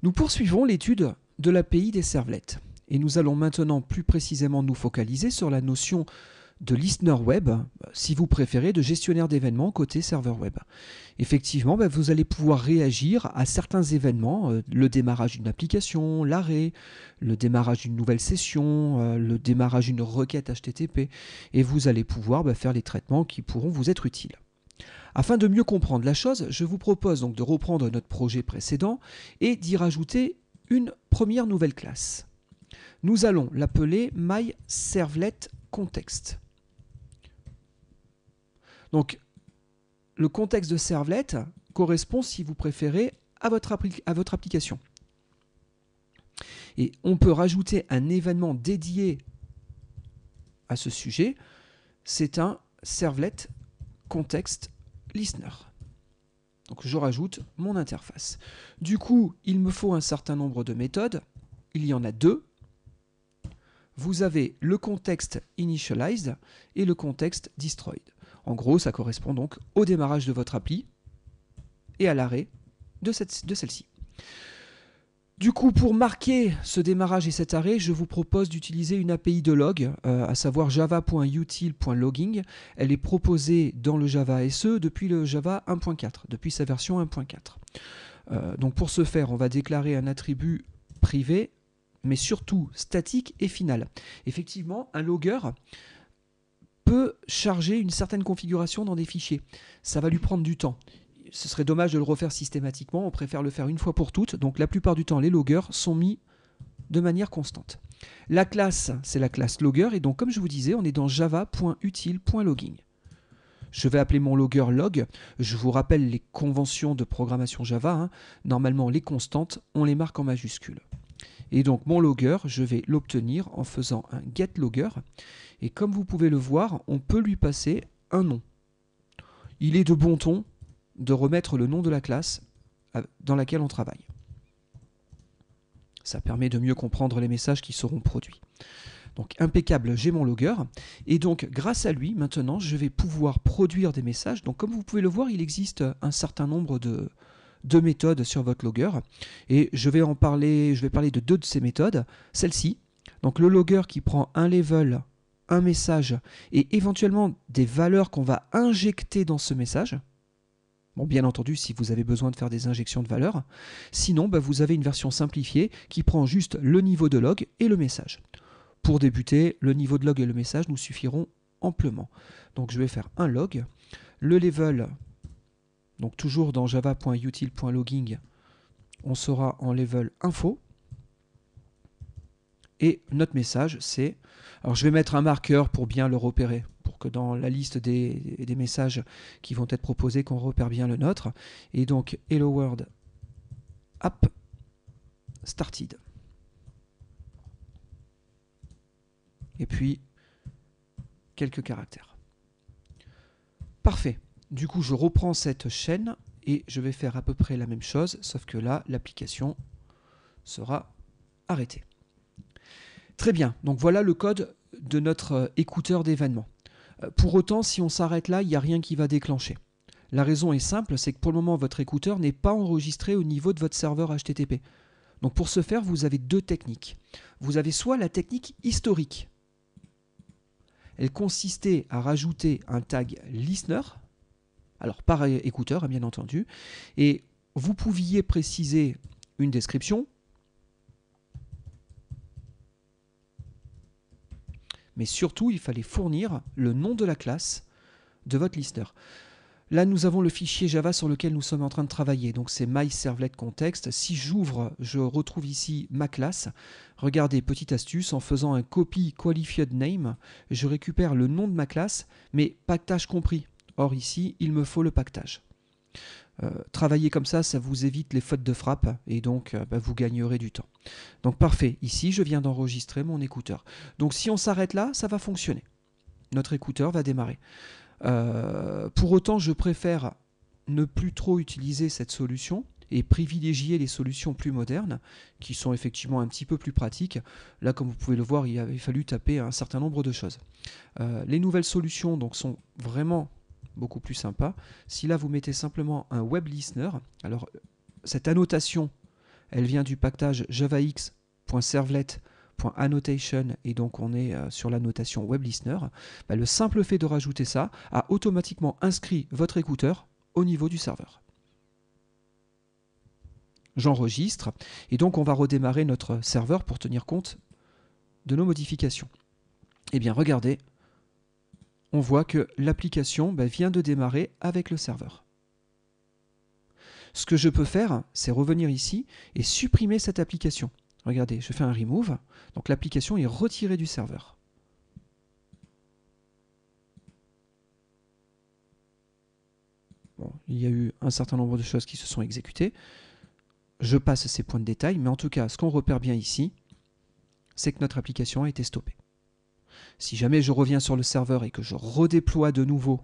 Nous poursuivons l'étude de l'API des servlets et nous allons maintenant plus précisément nous focaliser sur la notion de listener web, si vous préférez, de gestionnaire d'événements côté serveur web. Effectivement, vous allez pouvoir réagir à certains événements, le démarrage d'une application, l'arrêt, le démarrage d'une nouvelle session, le démarrage d'une requête HTTP, et vous allez pouvoir faire les traitements qui pourront vous être utiles. Afin de mieux comprendre la chose, je vous propose donc de reprendre notre projet précédent et d'y rajouter une première nouvelle classe. Nous allons l'appeler myServletContext. Donc, le contexte de servlet correspond, si vous préférez, à votre application. Et on peut rajouter un événement dédié à ce sujet. C'est un servlet context listener. Donc, je rajoute mon interface. Du coup, il me faut un certain nombre de méthodes. Il y en a deux. Vous avez le context initialized et le context destroyed. En gros, ça correspond donc au démarrage de votre appli et à l'arrêt de celle-ci. Du coup, pour marquer ce démarrage et cet arrêt, je vous propose d'utiliser une API de log, à savoir java.util.logging. Elle est proposée dans le Java SE depuis le Java 1.4, depuis sa version 1.4. Donc pour ce faire, on va déclarer un attribut privé, mais surtout statique et final. Effectivement, un logger peut charger une certaine configuration dans des fichiers. Ça va lui prendre du temps. Ce serait dommage de le refaire systématiquement, on préfère le faire une fois pour toutes. Donc la plupart du temps, les loggers sont mis de manière constante. La classe, c'est la classe logger, et donc comme je vous disais, on est dans java.util.logging. Je vais appeler mon logger log. Je vous rappelle les conventions de programmation Java. Normalement, les constantes, on les marque en majuscules. Et donc mon logger, je vais l'obtenir en faisant un getLogger. Et comme vous pouvez le voir, on peut lui passer un nom. Il est de bon ton de remettre le nom de la classe dans laquelle on travaille. Ça permet de mieux comprendre les messages qui seront produits. Donc impeccable, j'ai mon logger. Et donc grâce à lui, maintenant, je vais pouvoir produire des messages. Donc comme vous pouvez le voir, il existe un certain nombre de méthodes sur votre logger. Et je vais parler de deux de ces méthodes. Celle-ci, donc le logger qui prend un level, un message et éventuellement des valeurs qu'on va injecter dans ce message. Bon, bien entendu, si vous avez besoin de faire des injections de valeurs. Sinon, vous avez une version simplifiée qui prend juste le niveau de log et le message. Pour débuter, le niveau de log et le message nous suffiront amplement. Donc je vais faire un log. Le level, donc toujours dans java.util.logging, on sera en level info. Et notre message, c'est... Alors je vais mettre un marqueur pour bien le repérer, pour que dans la liste des messages qui vont être proposés, qu'on repère bien le nôtre. Et donc, hello world app started. Et puis, quelques caractères. Parfait. Du coup, je reprends cette chaîne et je vais faire à peu près la même chose, sauf que là, l'application sera arrêtée. Très bien, donc voilà le code de notre écouteur d'événements. Pour autant, si on s'arrête là, il n'y a rien qui va déclencher. La raison est simple, c'est que pour le moment, votre écouteur n'est pas enregistré au niveau de votre serveur HTTP. Donc pour ce faire, vous avez deux techniques. Vous avez soit la technique historique. Elle consistait à rajouter un tag listener, alors par écouteur, bien entendu, et vous pouviez préciser une description, mais surtout, il fallait fournir le nom de la classe de votre listener. Là, nous avons le fichier Java sur lequel nous sommes en train de travailler. Donc, c'est myServletContext. Si j'ouvre, je retrouve ici ma classe. Regardez, petite astuce, en faisant un copy qualified name, je récupère le nom de ma classe, mais pactage compris. Or, ici, il me faut le pactage. Travailler comme ça vous évite les fautes de frappe et donc vous gagnerez du temps. Donc parfait, ici je viens d'enregistrer mon écouteur. Donc si on s'arrête là, ça va fonctionner. Notre écouteur va démarrer. Pour autant, je préfère ne plus trop utiliser cette solution et privilégier les solutions plus modernes qui sont effectivement un petit peu plus pratiques. Là, comme vous pouvez le voir, il avait fallu taper un certain nombre de choses. Les nouvelles solutions donc, sont vraiment beaucoup plus sympa. Si là vous mettez simplement un web listener, alors cette annotation elle vient du package javax.servlet.annotation et donc on est sur la notation web listener. Bah, le simple fait de rajouter ça a automatiquement inscrit votre écouteur au niveau du serveur. J'enregistre et donc on va redémarrer notre serveur pour tenir compte de nos modifications. Eh bien regardez, on voit que l'application vient de démarrer avec le serveur. Ce que je peux faire, c'est revenir ici et supprimer cette application. Regardez, je fais un remove, donc l'application est retirée du serveur. Bon, il y a eu un certain nombre de choses qui se sont exécutées. Je passe ces points de détail, mais en tout cas, ce qu'on repère bien ici, c'est que notre application a été stoppée. Si jamais je reviens sur le serveur et que je redéploie de nouveau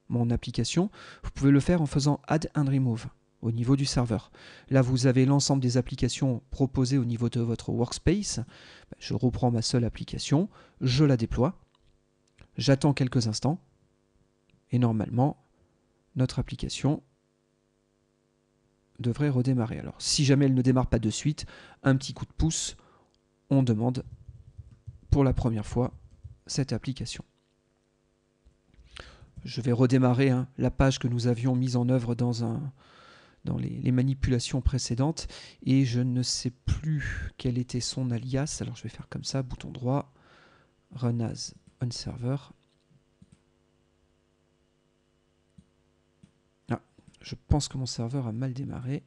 mon application, vous pouvez le faire en faisant Add and Remove au niveau du serveur. Là, vous avez l'ensemble des applications proposées au niveau de votre workspace. Je reprends ma seule application, je la déploie, j'attends quelques instants et normalement, notre application devrait redémarrer. Alors, si jamais elle ne démarre pas de suite, un petit coup de pouce, on demande pour la première fois cette application. Je vais redémarrer la page que nous avions mise en œuvre dans les manipulations précédentes et je ne sais plus quel était son alias. Alors je vais faire comme ça, bouton droit, Run as on server. Ah, je pense que mon serveur a mal démarré.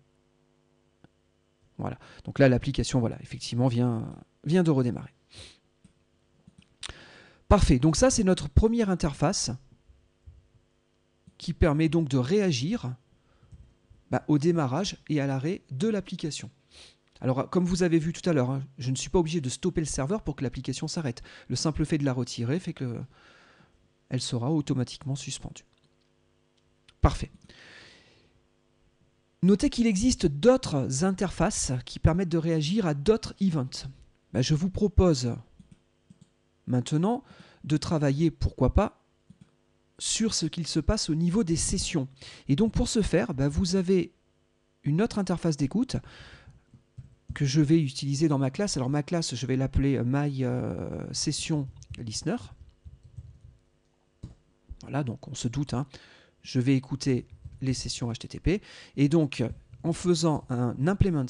Voilà. Donc là, l'application, voilà, effectivement, vient de redémarrer. Parfait, donc ça c'est notre première interface qui permet donc de réagir au démarrage et à l'arrêt de l'application. Alors comme vous avez vu tout à l'heure, je ne suis pas obligé de stopper le serveur pour que l'application s'arrête. Le simple fait de la retirer fait qu'elle sera automatiquement suspendue. Parfait. Notez qu'il existe d'autres interfaces qui permettent de réagir à d'autres events. Je vous propose maintenant de travailler, pourquoi pas, sur ce qu'il se passe au niveau des sessions. Et donc pour ce faire, vous avez une autre interface d'écoute que je vais utiliser dans ma classe. Alors ma classe, je vais l'appeler My Session Listener. Voilà, donc on se doute, je vais écouter les sessions HTTP. Et donc en faisant un implement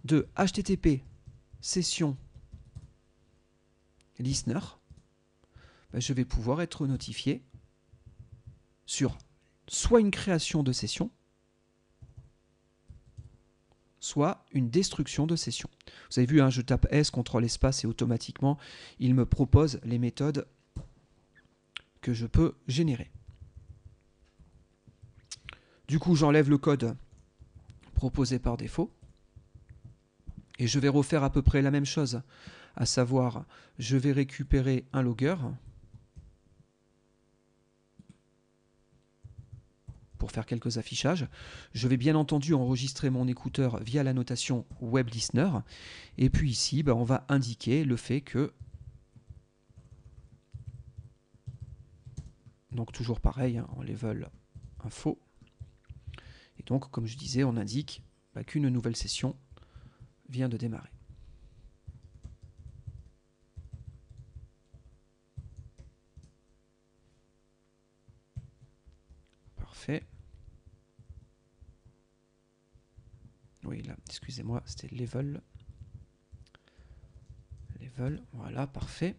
de HTTP session listener, je vais pouvoir être notifié sur soit une création de session, soit une destruction de session. Vous avez vu, je tape S, CTRL espace et automatiquement, il me propose les méthodes que je peux générer. Du coup, j'enlève le code proposé par défaut et je vais refaire à peu près la même chose, à savoir, je vais récupérer un logger pour faire quelques affichages. Je vais bien entendu enregistrer mon écouteur via la notation Web Listener. Et puis ici, on va indiquer le fait que, donc toujours pareil, en level info. Et donc, comme je disais, on indique qu'une nouvelle session vient de démarrer. Parfait. Oui, là, excusez-moi, c'était level. Level, voilà, parfait.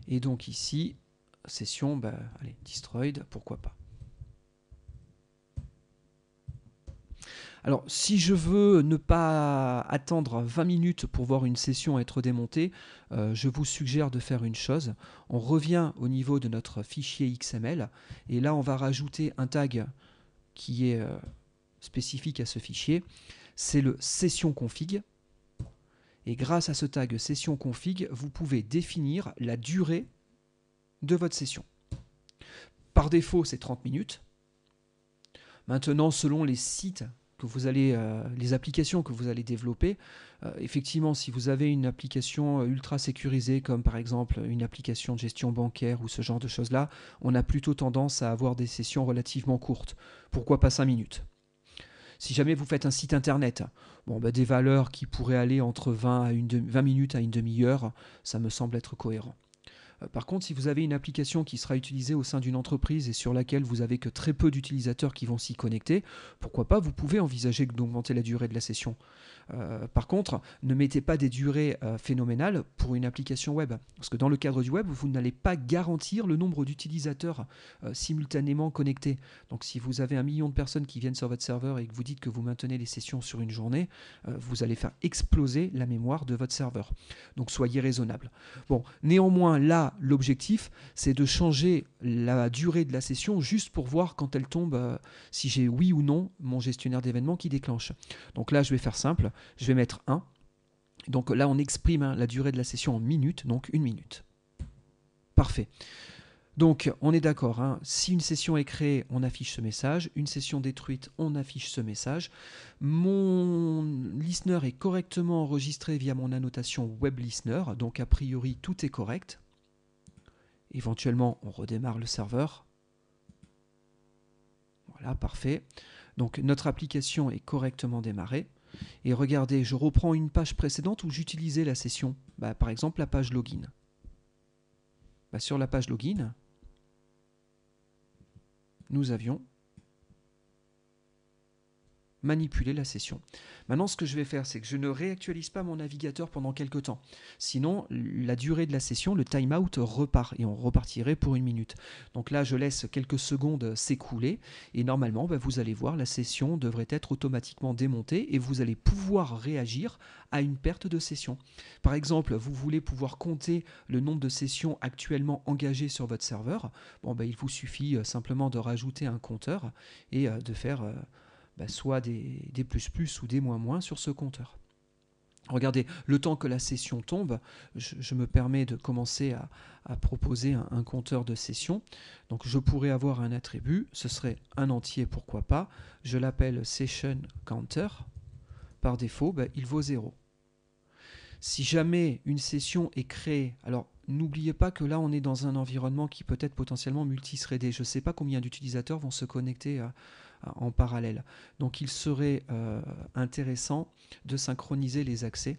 Et donc ici, session, allez, destroyed, pourquoi pas. Alors, si je veux ne pas attendre 20 minutes pour voir une session être démontée, je vous suggère de faire une chose. On revient au niveau de notre fichier XML et là, on va rajouter un tag qui est spécifique à ce fichier. C'est le session config. Et grâce à ce tag session config, vous pouvez définir la durée de votre session. Par défaut, c'est 30 minutes. Maintenant, selon les sites que vous allez, les applications que vous allez développer, effectivement, si vous avez une application ultra sécurisée, comme par exemple une application de gestion bancaire ou ce genre de choses-là, on a plutôt tendance à avoir des sessions relativement courtes. Pourquoi pas 5 minutes? Si jamais vous faites un site internet, bon, bah, des valeurs qui pourraient aller entre 20 minutes à une demi-heure, ça me semble être cohérent. Par contre, si vous avez une application qui sera utilisée au sein d'une entreprise et sur laquelle vous avez que très peu d'utilisateurs qui vont s'y connecter, pourquoi pas, vous pouvez envisager d'augmenter la durée de la session. Par contre, ne mettez pas des durées phénoménales pour une application web. Parce que dans le cadre du web, vous n'allez pas garantir le nombre d'utilisateurs simultanément connectés. Donc si vous avez 1 million de personnes qui viennent sur votre serveur et que vous dites que vous maintenez les sessions sur une journée, vous allez faire exploser la mémoire de votre serveur. Donc soyez raisonnable. Bon, néanmoins, là, l'objectif, c'est de changer la durée de la session juste pour voir quand elle tombe, si j'ai oui ou non mon gestionnaire d'événements qui déclenche. Donc là, je vais faire simple. Je vais mettre 1. Donc là, on exprime la durée de la session en minutes, donc 1 minute. Parfait. Donc, on est d'accord, si une session est créée, on affiche ce message. Une session détruite, on affiche ce message. Mon listener est correctement enregistré via mon annotation web listener. Donc, a priori, tout est correct. Éventuellement, on redémarre le serveur. Voilà, parfait. Donc, notre application est correctement démarrée. Et regardez, je reprends une page précédente où j'utilisais la session. Par exemple, la page login. Sur la page login, nous avions manipulé la session. Maintenant, ce que je vais faire, c'est que je ne réactualise pas mon navigateur pendant quelques temps. Sinon, la durée de la session, le timeout repart et on repartirait pour 1 minute. Donc là, je laisse quelques secondes s'écouler et normalement, vous allez voir, la session devrait être automatiquement démontée et vous allez pouvoir réagir à une perte de session. Par exemple, vous voulez pouvoir compter le nombre de sessions actuellement engagées sur votre serveur. Il vous suffit simplement de rajouter un compteur et de faire soit des plus ou des moins sur ce compteur. Regardez, le temps que la session tombe, je me permets de commencer à proposer un compteur de session. Donc je pourrais avoir un attribut, ce serait un entier, pourquoi pas. Je l'appelle session counter. Par défaut, il vaut 0. Si jamais une session est créée, alors n'oubliez pas que là on est dans un environnement qui peut être potentiellement multithreadé. Je ne sais pas combien d'utilisateurs vont se connecter en parallèle. Donc il serait intéressant de synchroniser les accès.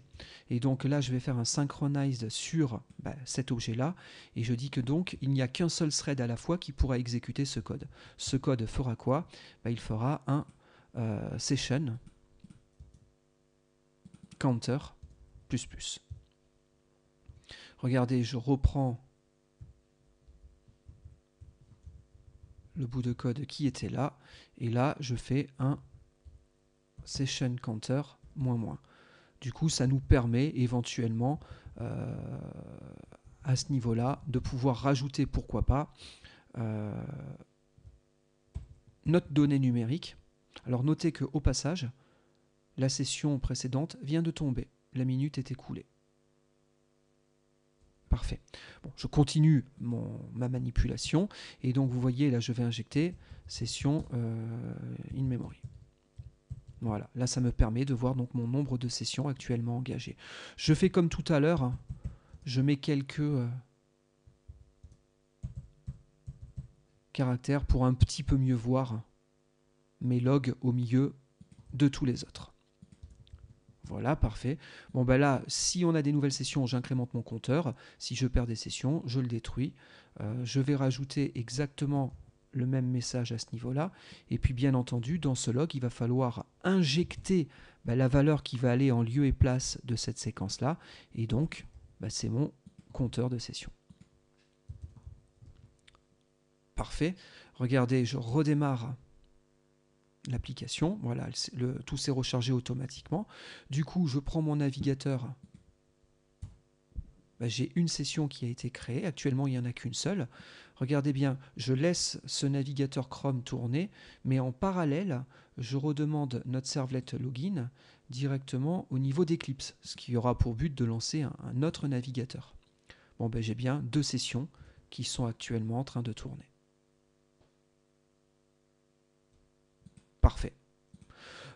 Et donc là, je vais faire un synchronized sur cet objet-là. Et je dis que donc, il n'y a qu'un seul thread à la fois qui pourra exécuter ce code. Ce code fera quoi? Il fera un session counter ++. Regardez, je reprends le bout de code qui était là, et là je fais un session counter --. Du coup, ça nous permet éventuellement à ce niveau-là de pouvoir rajouter, pourquoi pas, notre donnée numérique. Alors notez qu'au passage, la session précédente vient de tomber, la minute est écoulée. Parfait. Bon, je continue ma manipulation et donc vous voyez là je vais injecter session in memory. Voilà, là ça me permet de voir donc mon nombre de sessions actuellement engagées. Je fais comme tout à l'heure, je mets quelques caractères pour un petit peu mieux voir mes logs au milieu de tous les autres. Voilà, parfait. Bon, là, si on a des nouvelles sessions, j'incrémente mon compteur. Si je perds des sessions, je le détruis. Je vais rajouter exactement le même message à ce niveau-là. Et puis, bien entendu, dans ce log, il va falloir injecter la valeur qui va aller en lieu et place de cette séquence-là. Et donc, c'est mon compteur de session. Parfait. Regardez, je redémarre l'application, voilà, tout s'est rechargé automatiquement. Du coup, je prends mon navigateur, j'ai une session qui a été créée, actuellement il n'y en a qu'une seule. Regardez bien, je laisse ce navigateur Chrome tourner, mais en parallèle, je redemande notre servlet login directement au niveau d'Eclipse, ce qui aura pour but de lancer un autre navigateur. Bon, j'ai bien 2 sessions qui sont actuellement en train de tourner. Parfait.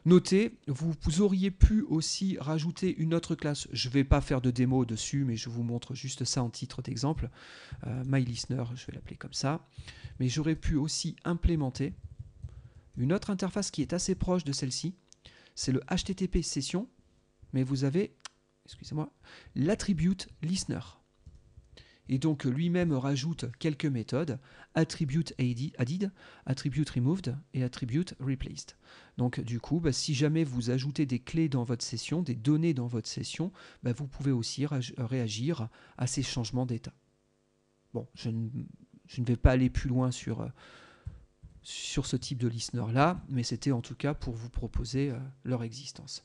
Notez, vous auriez pu aussi rajouter une autre classe. Je ne vais pas faire de démo dessus, mais je vous montre juste ça en titre d'exemple. MyListener, je vais l'appeler comme ça. Mais j'aurais pu aussi implémenter une autre interface qui est assez proche de celle-ci, c'est le HTTP session, mais vous avez, excusez-moi, l'attribute listener. Et donc lui-même rajoute quelques méthodes, attribute added, attribute removed et attribute replaced. Donc du coup, si jamais vous ajoutez des clés dans votre session, des données dans votre session, vous pouvez aussi réagir à ces changements d'état. Bon, je ne vais pas aller plus loin sur ce type de listener-là, mais c'était en tout cas pour vous proposer leur existence.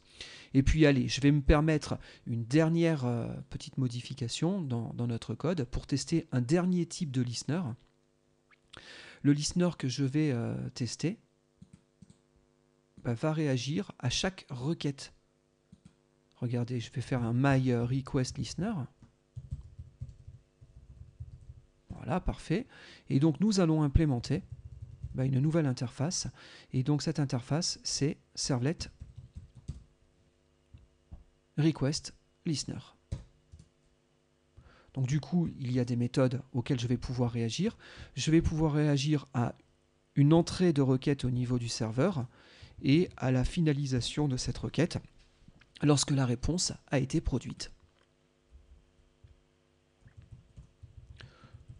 Et puis allez, je vais me permettre une dernière petite modification dans notre code pour tester un dernier type de listener. Le listener que je vais tester va réagir à chaque requête. Regardez, je vais faire un my request listener. Voilà, parfait. Et donc nous allons implémenter une nouvelle interface. Et donc cette interface, c'est servlet request listener. Donc du coup, il y a des méthodes auxquelles je vais pouvoir réagir. Je vais pouvoir réagir à une entrée de requête au niveau du serveur et à la finalisation de cette requête lorsque la réponse a été produite.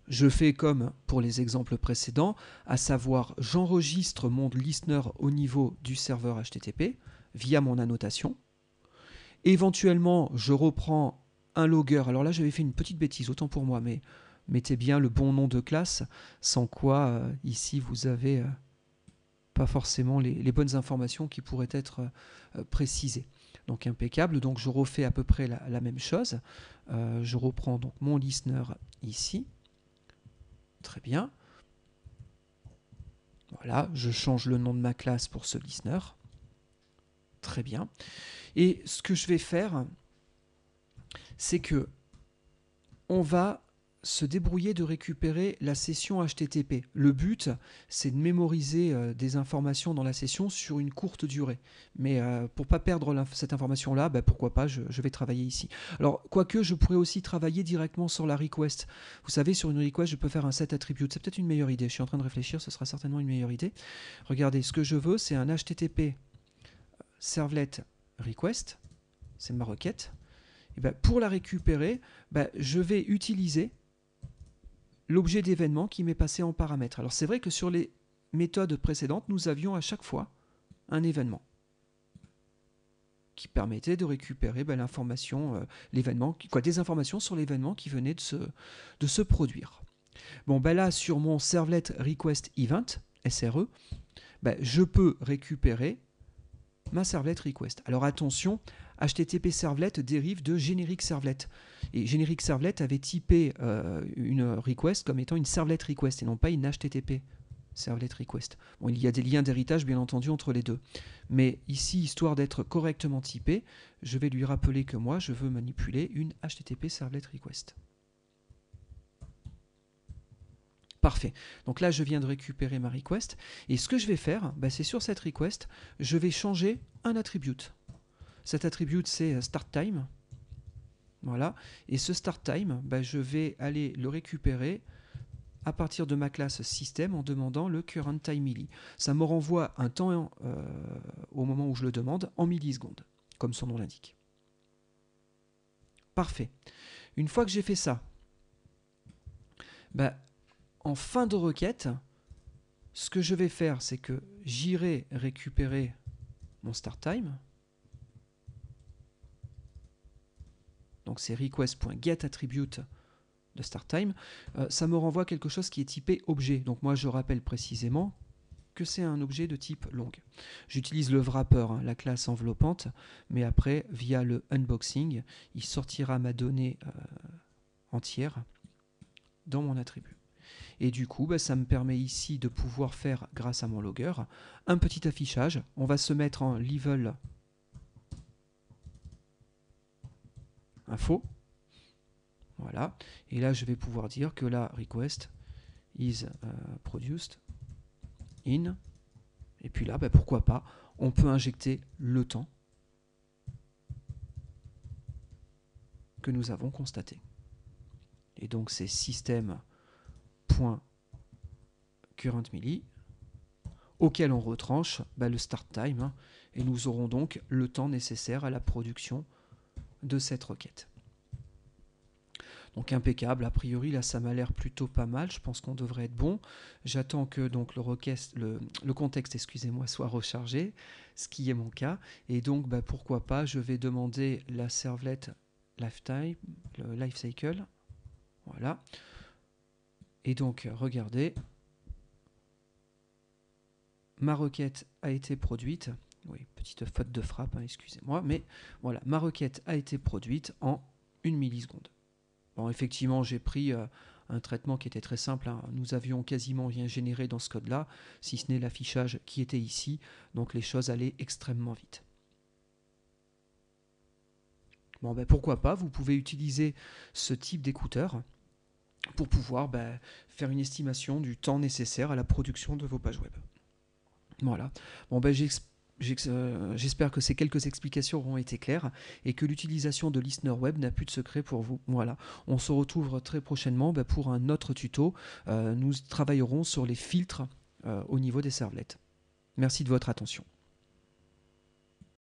Je fais comme pour les exemples précédents, à savoir j'enregistre mon listener au niveau du serveur HTTP via mon annotation. Éventuellement, je reprends un logger. Alors là, j'avais fait une petite bêtise, autant pour moi, mais mettez bien le bon nom de classe, sans quoi ici vous avez pas forcément les bonnes informations qui pourraient être précisées. Donc impeccable, donc je refais à peu près la même chose. Je reprends donc mon listener ici. Très bien. Voilà, je change le nom de ma classe pour ce listener. Très bien. Et ce que je vais faire, c'est que on va se débrouiller de récupérer la session HTTP. Le but, c'est de mémoriser des informations dans la session sur une courte durée. Mais pour ne pas perdre cette information-là, pourquoi pas, je vais travailler ici. Alors, quoique, je pourrais aussi travailler directement sur la request. Vous savez, sur une request, je peux faire un set attribute. C'est peut-être une meilleure idée. Je suis en train de réfléchir, ce sera certainement une meilleure idée. Regardez, ce que je veux, c'est un HTTP servlet request. C'est ma requête. Et pour la récupérer, je vais utiliser l'objet d'événement qui m'est passé en paramètre. Alors c'est vrai que sur les méthodes précédentes, nous avions à chaque fois un événement qui permettait de récupérer l'information, des informations sur l'événement qui venait de se produire. Bon, là, sur mon servlet request event, SRE, je peux récupérer ma servlet request. Alors attention, HTTP servlet dérive de generic servlet. Et generic servlet avait typé une request comme étant une servlet request et non pas une HTTP servlet request. Bon, il y a des liens d'héritage bien entendu entre les deux. Mais ici, histoire d'être correctement typé, je vais lui rappeler que moi, je veux manipuler une HTTP servlet request. Parfait. Donc là, je viens de récupérer ma request. Et ce que je vais faire, c'est sur cette request, je vais changer un attribute. Cet attribute, c'est start time. Voilà. Et ce start time, je vais aller le récupérer à partir de ma classe system en demandant le current time milli. Ça me renvoie un temps au moment où je le demande en millisecondes, comme son nom l'indique. Parfait. Une fois que j'ai fait ça, en fin de requête, ce que je vais faire, c'est que j'irai récupérer mon start time. Donc c'est request.getAttribute de start time. Ça me renvoie quelque chose qui est typé objet. Donc moi je rappelle précisément que c'est un objet de type long. J'utilise le wrapper, la classe enveloppante, mais après, via le unboxing, il sortira ma donnée entière dans mon attribut. Et du coup, ça me permet ici de pouvoir faire, grâce à mon logger, un petit affichage. On va se mettre en level info. Voilà. Et là, je vais pouvoir dire que la request is produced in. Et puis là, pourquoi pas, on peut injecter le temps que nous avons constaté. Et donc, c'est system.currentMilli auquel on retranche le start time, hein, et nous aurons donc le temps nécessaire à la production de cette requête. Donc impeccable, a priori là ça m'a l'air plutôt pas mal, je pense qu'on devrait être bon. J'attends que donc le contexte soit rechargé, ce qui est mon cas, et donc pourquoi pas, je vais demander la servlet lifetime, le lifecycle, voilà. Et donc regardez, ma requête a été produite, oui, petite faute de frappe, hein, excusez-moi, mais voilà, ma requête a été produite en 1 milliseconde. Bon, effectivement, j'ai pris un traitement qui était très simple, hein. Nous avions quasiment rien généré dans ce code-là, si ce n'est l'affichage qui était ici, donc les choses allaient extrêmement vite. Bon, pourquoi pas, vous pouvez utiliser ce type d'écouteur pour pouvoir faire une estimation du temps nécessaire à la production de vos pages web. Voilà. Bon, j'espère que ces quelques explications auront été claires et que l'utilisation de Listener Web n'a plus de secret pour vous. Voilà. On se retrouve très prochainement pour un autre tuto. Nous travaillerons sur les filtres au niveau des servlets. Merci de votre attention.